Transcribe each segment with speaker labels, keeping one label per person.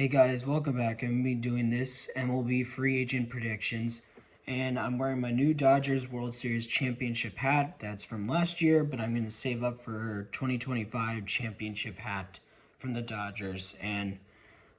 Speaker 1: Hey guys, welcome back. I'm going to be doing this MLB free agent predictions, and I'm wearing my new Dodgers World Series championship hat. That's from last year, but I'm going to save up for 2025 championship hat from the Dodgers. And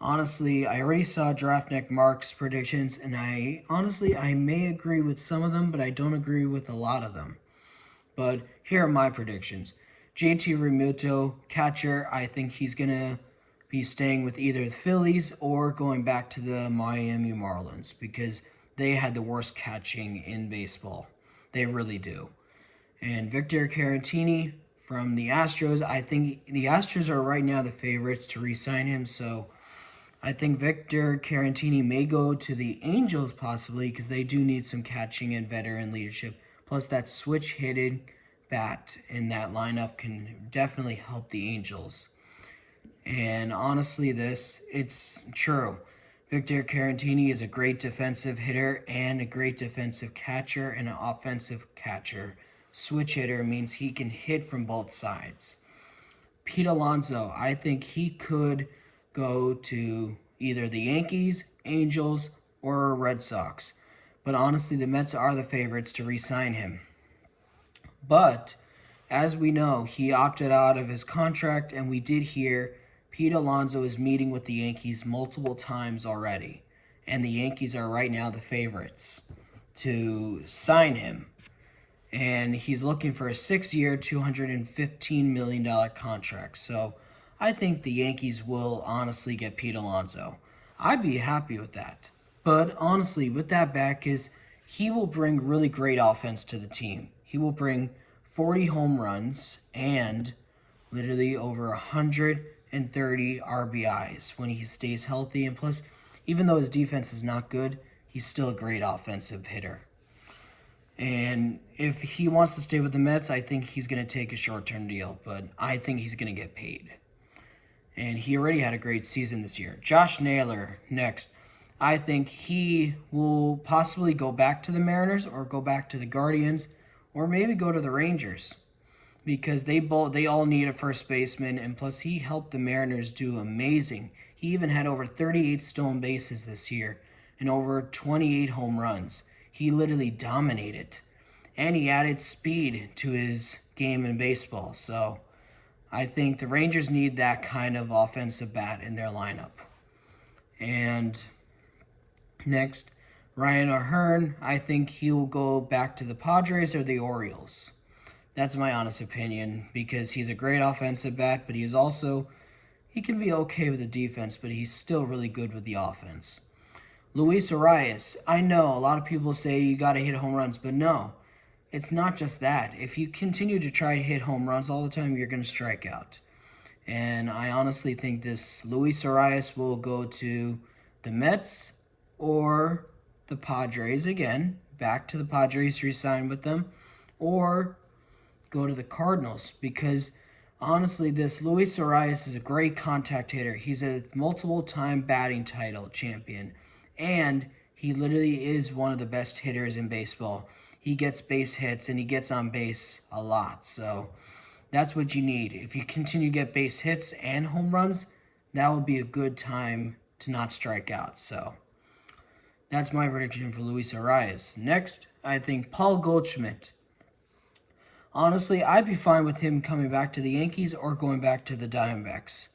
Speaker 1: honestly, I already saw Draftnik Mark's predictions, and I may agree with some of them, but I don't agree with a lot of them. But here are my predictions. JT Realmuto, catcher, I think he's going to be staying with either the Phillies or going back to the Miami Marlins because they had the worst catching in baseball. They really do. And Victor Caratini from the Astros, I think the Astros are right now the favorites to re-sign him, so I think Victor Caratini may go to the Angels possibly because they do need some catching and veteran leadership. Plus, that switch-hitting bat in that lineup can definitely help the Angels. And honestly, it's true. Victor Caratini is a great defensive hitter and a great defensive catcher and an offensive catcher. Switch hitter means he can hit from both sides. Pete Alonso, I think he could go to either the Yankees, Angels, or Red Sox. But honestly, the Mets are the favorites to re-sign him. But as we know, he opted out of his contract, and we did hear Pete Alonso is meeting with the Yankees multiple times already. And the Yankees are right now the favorites to sign him. And he's looking for a 6-year, $215 million contract. So I think the Yankees will honestly get Pete Alonso. I'd be happy with that. But honestly, with that back is he will bring really great offense to the team. He will bring 40 home runs and literally over 130 RBIs when he stays healthy. And plus, even though his defense is not good, he's still a great offensive hitter. And if he wants to stay with the Mets, I think he's going to take a short-term deal, but I think he's going to get paid. And he already had a great season this year. Josh Naylor, next. I think he will possibly go back to the Mariners or go back to the Guardians or maybe go to the Rangers because they all need a first baseman, and plus he helped the Mariners do amazing. He even had over 38 stolen bases this year and over 28 home runs. He literally dominated, and he added speed to his game in baseball. So I think the Rangers need that kind of offensive bat in their lineup. And next, Ryan O'Hearn, I think he'll go back to the Padres or the Orioles. That's my honest opinion because he's a great offensive bat, but he can be okay with the defense, but he's still really good with the offense. Luis Arias, I know a lot of people say you got to hit home runs, but no, it's not just that. If you continue to try to hit home runs all the time, you're going to strike out. And I honestly think this Luis Arias will go to the Mets or the Padres again, back to the Padres, re-sign with them, or go to the Cardinals because honestly, this Luis Arias is a great contact hitter. He's a multiple-time batting title champion, and he literally is one of the best hitters in baseball. He gets base hits, and he gets on base a lot. So that's what you need. If you continue to get base hits and home runs, that would be a good time to not strike out. So that's my prediction for Luis Arias. Next, I think Paul Goldschmidt. Honestly, I'd be fine with him coming back to the Yankees or going back to the Diamondbacks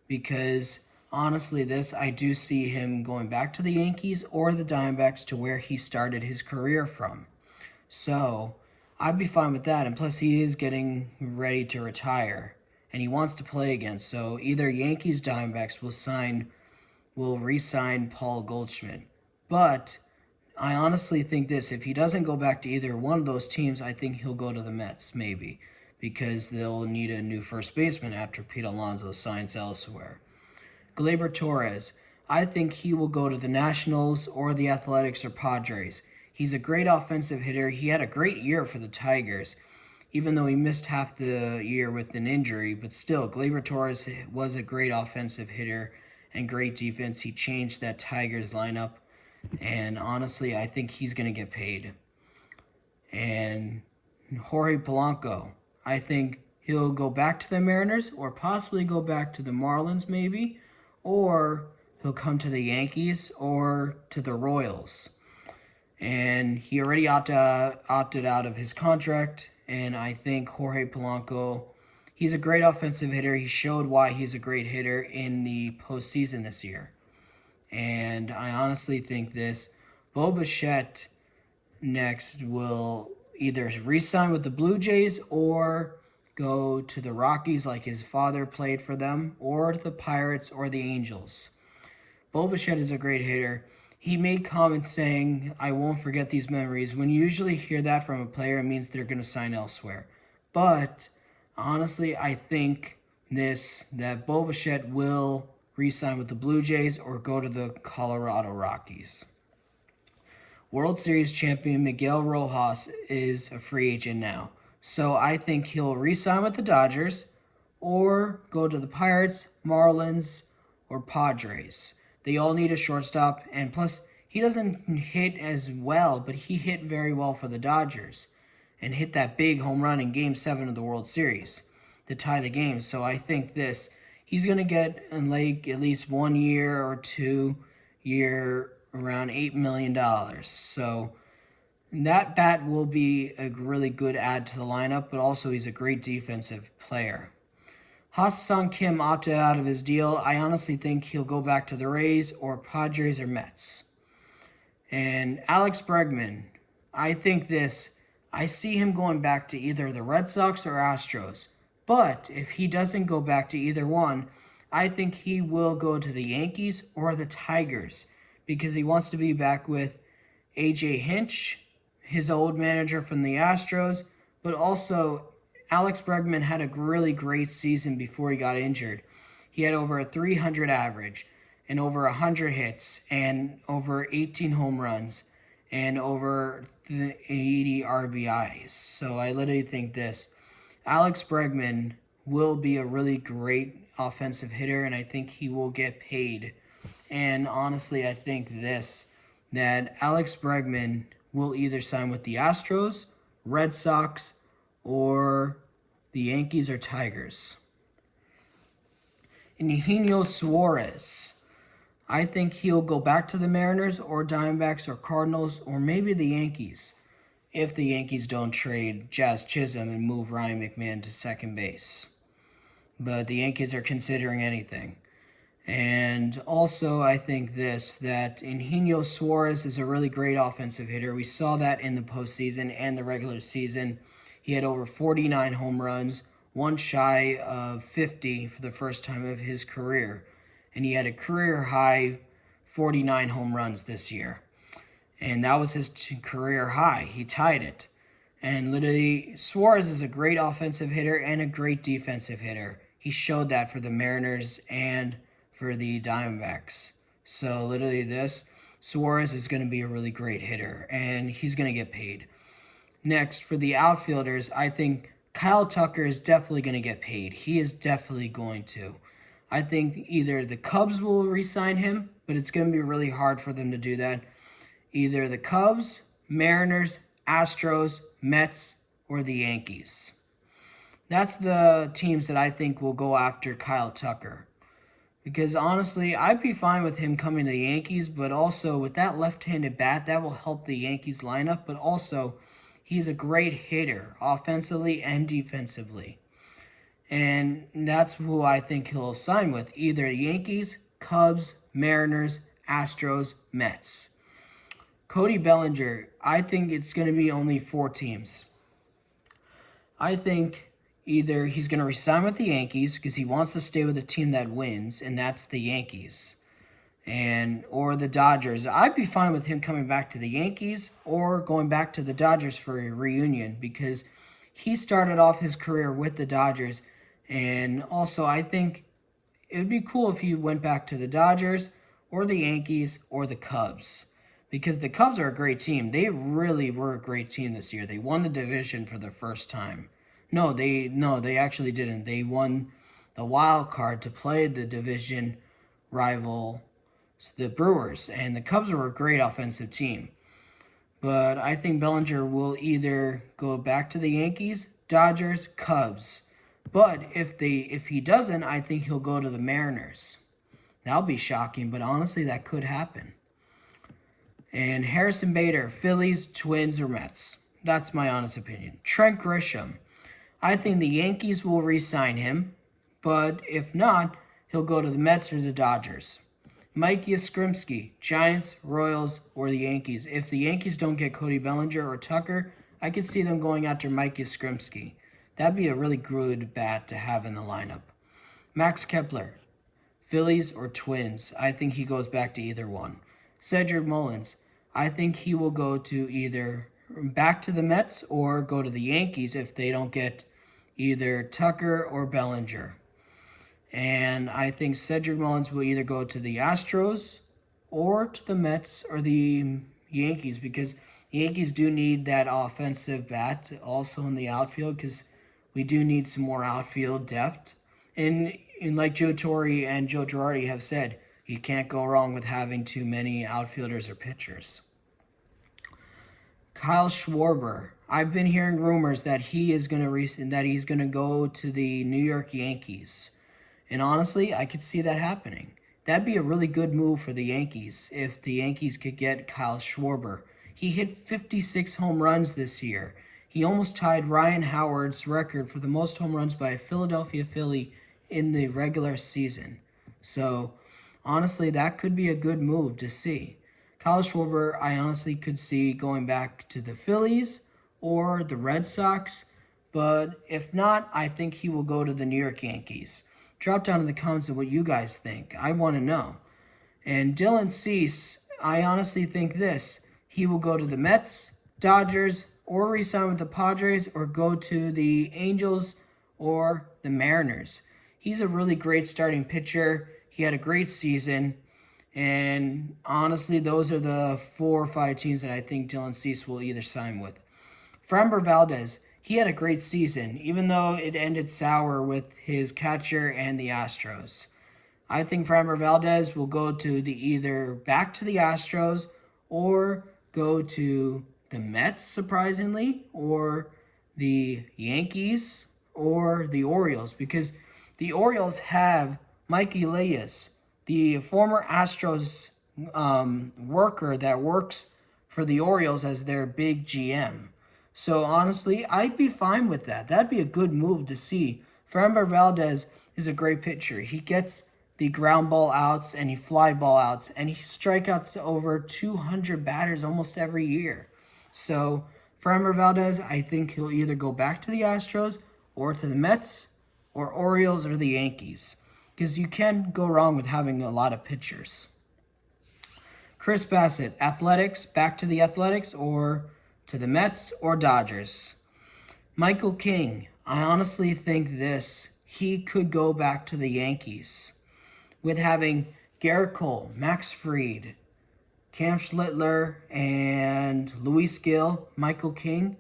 Speaker 1: because honestly, I do see him going back to the Yankees or the Diamondbacks to where he started his career from. So I'd be fine with that. And plus, he is getting ready to retire and he wants to play again. So either Yankees, Diamondbacks will re-sign Paul Goldschmidt. But I honestly think this, if he doesn't go back to either one of those teams, I think he'll go to the Mets, maybe, because they'll need a new first baseman after Pete Alonso signs elsewhere. Gleyber Torres, I think he will go to the Nationals or the Athletics or Padres. He's a great offensive hitter. He had a great year for the Tigers, even though he missed half the year with an injury. But still, Gleyber Torres was a great offensive hitter and great defense. He changed that Tigers lineup. And honestly, I think he's going to get paid. And Jorge Polanco, I think he'll go back to the Mariners or possibly go back to the Marlins maybe, or he'll come to the Yankees or to the Royals. And he already opted out of his contract, and I think Jorge Polanco, he's a great offensive hitter. He showed why he's a great hitter in the postseason this year. And I honestly think this Bo Bichette next will either re-sign with the Blue Jays or go to the Rockies like his father played for them, or the Pirates or the Angels. Bo Bichette is a great hitter. He made comments saying, "I won't forget these memories." When you usually hear that from a player, it means they're going to sign elsewhere. But honestly, I think that Bo Bichette will re-sign with the Blue Jays or go to the Colorado Rockies. World Series champion Miguel Rojas is a free agent now. So I think he'll re-sign with the Dodgers or go to the Pirates, Marlins, or Padres. They all need a shortstop, and plus, he doesn't hit as well, but he hit very well for the Dodgers and hit that big home run in Game 7 of the World Series to tie the game. So I think he's going to get in like at least 1 year or 2 year around $8 million. So that bat will be a really good add to the lineup, but also he's a great defensive player. Ha-Seong Kim opted out of his deal. I honestly think he'll go back to the Rays or Padres or Mets. And Alex Bregman, I see him going back to either the Red Sox or Astros. But if he doesn't go back to either one, I think he will go to the Yankees or the Tigers because he wants to be back with A.J. Hinch, his old manager from the Astros, but also Alex Bregman had a really great season before he got injured. He had over a 300 average and over 100 hits and over 18 home runs and over 80 RBIs. So I literally think Alex Bregman will be a really great offensive hitter, and I think he will get paid. And honestly, I think that Alex Bregman will either sign with the Astros, Red Sox, or the Yankees or Tigers. And Eugenio Suarez, I think he'll go back to the Mariners or Diamondbacks or Cardinals or maybe the Yankees if the Yankees don't trade Jazz Chisholm and move Ryan McMahon to second base. But the Yankees are considering anything. And also, I think that Eugenio Suarez is a really great offensive hitter. We saw that in the postseason and the regular season. He had over 49 home runs, one shy of 50 for the first time of his career. And he had a career-high 49 home runs this year. And that was his career high. He tied it. And literally, Suarez is a great offensive hitter and a great defensive hitter. He showed that for the Mariners and for the Diamondbacks. So literally Suarez is going to be a really great hitter, and he's going to get paid. Next, for the outfielders, I think Kyle Tucker is definitely going to get paid. He is definitely going to. I think either the Cubs will re-sign him, but it's going to be really hard for them to do that. Either the Cubs, Mariners, Astros, Mets, or the Yankees. That's the teams that I think will go after Kyle Tucker. Because honestly, I'd be fine with him coming to the Yankees, but also with that left-handed bat, that will help the Yankees lineup, but also he's a great hitter, offensively and defensively. And that's who I think he'll sign with, either the Yankees, Cubs, Mariners, Astros, Mets. Cody Bellinger, I think it's going to be only 4 teams. I think either he's going to resign with the Yankees because he wants to stay with a team that wins, and that's the Yankees, or the Dodgers. I'd be fine with him coming back to the Yankees or going back to the Dodgers for a reunion because he started off his career with the Dodgers, and also I think it would be cool if he went back to the Dodgers or the Yankees or the Cubs. Because the Cubs are a great team. They really were a great team this year. They won the division for the first time. No, they actually didn't. They won the wild card to play the division rival, the Brewers. And the Cubs were a great offensive team. But I think Bellinger will either go back to the Yankees, Dodgers, Cubs. But if he doesn't, I think he'll go to the Mariners. That'll be shocking, but honestly, that could happen. And Harrison Bader, Phillies, Twins, or Mets. That's my honest opinion. Trent Grisham. I think the Yankees will re-sign him, but if not, he'll go to the Mets or the Dodgers. Mike Yastrzemski, Giants, Royals, or the Yankees. If the Yankees don't get Cody Bellinger or Tucker, I could see them going after Mike Yastrzemski. That'd be a really good bat to have in the lineup. Max Kepler, Phillies or Twins. I think he goes back to either one. Cedric Mullins, I think he will go to either back to the Mets or go to the Yankees if they don't get either Tucker or Bellinger. And I think Cedric Mullins will either go to the Astros or to the Mets or the Yankees, because the Yankees do need that offensive bat also in the outfield, because we do need some more outfield depth. And like Joe Torre and Joe Girardi have said, you can't go wrong with having too many outfielders or pitchers. Kyle Schwarber. I've been hearing rumors that he's going to go to the New York Yankees. And honestly, I could see that happening. That'd be a really good move for the Yankees if the Yankees could get Kyle Schwarber. He hit 56 home runs this year. He almost tied Ryan Howard's record for the most home runs by a Philadelphia Philly in the regular season. So, honestly, that could be a good move to see. Kyle Schwarber, I honestly could see going back to the Phillies or the Red Sox. But if not, I think he will go to the New York Yankees. Drop down in the comments of what you guys think. I want to know. And Dylan Cease, I honestly think this. He will go to the Mets, Dodgers, or re-sign with the Padres, or go to the Angels or the Mariners. He's a really great starting pitcher. He had a great season. And honestly, those are the 4 or 5 teams that I think Dylan Cease will either sign with. Framber Valdez, he had a great season, even though it ended sour with his catcher and the Astros. I think Framber Valdez will go to either back to the Astros or go to the Mets, surprisingly, or the Yankees or the Orioles, because the Orioles have Mike Elias, the former Astros worker that works for the Orioles as their big GM. So honestly, I'd be fine with that. That'd be a good move to see. Framber Valdez is a great pitcher. He gets the ground ball outs and he fly ball outs, and he strikeouts to over 200 batters almost every year. So Framber Valdez, I think he'll either go back to the Astros or to the Mets or Orioles or the Yankees, because you can't go wrong with having a lot of pitchers. Chris Bassett, Athletics, back to the Athletics or to the Mets or Dodgers. Michael King, I honestly think this. He could go back to the Yankees with having Garrett Cole, Max Fried, Cam Schlittler, and Luis Gil, Michael King.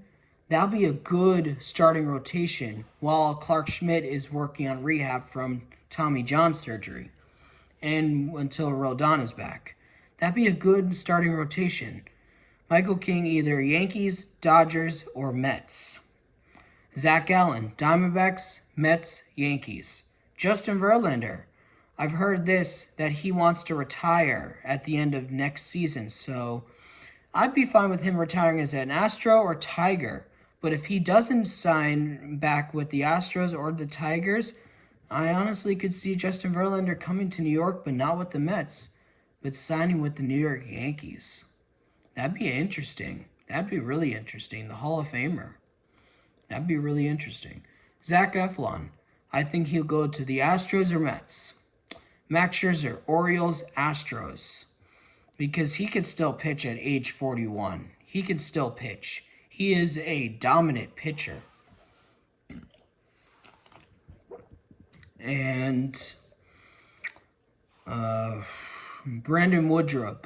Speaker 1: That'll be a good starting rotation while Clark Schmidt is working on rehab from Tommy John surgery and until Rodon is back. That'd be a good starting rotation. Michael King, either Yankees, Dodgers, or Mets. Zach Gallen, Diamondbacks, Mets, Yankees. Justin Verlander, I've heard this, that he wants to retire at the end of next season, so I'd be fine with him retiring as an Astro or Tiger. But if he doesn't sign back with the Astros or the Tigers, I honestly could see Justin Verlander coming to New York, but not with the Mets, but signing with the New York Yankees. That'd be interesting. That'd be really interesting. The Hall of Famer. That'd be really interesting. Zach Eflin, I think he'll go to the Astros or Mets. Max Scherzer, Orioles, Astros. Because he could still pitch at age 41. He can still pitch. He is a dominant pitcher. And Brandon Woodruff,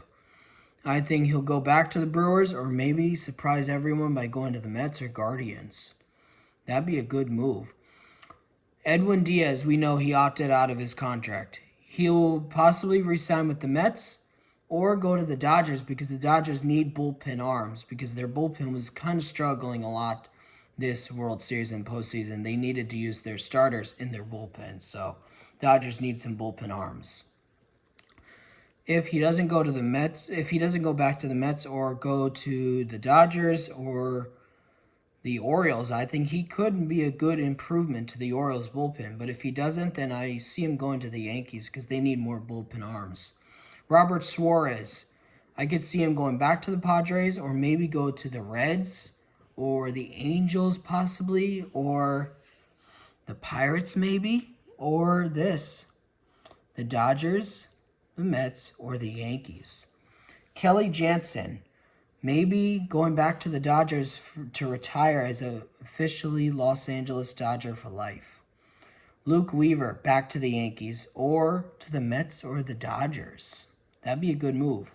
Speaker 1: I think he'll go back to the Brewers or maybe surprise everyone by going to the Mets or Guardians. That'd be a good move. Edwin Diaz, we know he opted out of his contract. He'll possibly re-sign with the Mets or go to the Dodgers, because the Dodgers need bullpen arms, because their bullpen was kind of struggling a lot this World Series and postseason. They needed to use their starters in their bullpen, so Dodgers need some bullpen arms. if he doesn't go to the Mets, if he doesn't go back to the Mets or go to the Dodgers or the Orioles, I think he could be a good improvement to the Orioles bullpen. But if he doesn't, then I see him going to the Yankees because they need more bullpen arms. Robert Suarez, I could see him going back to the Padres or maybe go to the Reds or the Angels possibly or the Pirates maybe or the Dodgers, the Mets, or the Yankees. Kelly Jansen, maybe going back to the Dodgers to retire as a officially Los Angeles Dodger for life. Luke Weaver back to the Yankees or to the Mets or the Dodgers. That'd be a good move.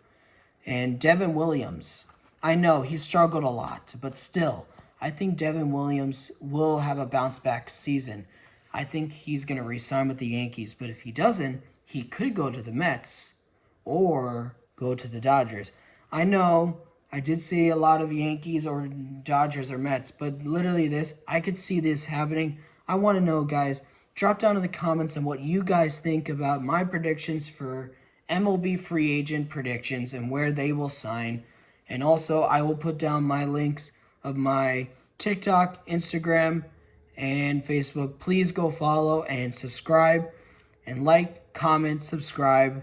Speaker 1: And Devin Williams, I know he struggled a lot, but still, I think Devin Williams will have a bounce back season. I think he's going to re-sign with the Yankees, but if he doesn't, he could go to the Mets or go to the Dodgers. I know I did see a lot of Yankees or Dodgers or Mets, but literally I could see this happening. I want to know, guys, drop down in the comments on what you guys think about my predictions for MLB free agent predictions and where they will sign. And also, I will put down my links of my TikTok, Instagram, and Facebook. Please go follow and subscribe and like, comment, subscribe,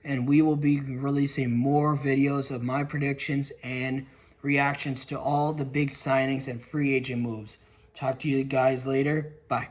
Speaker 1: and we will be releasing more videos of my predictions and reactions to all the big signings and free agent moves. Talk to you guys later. Bye.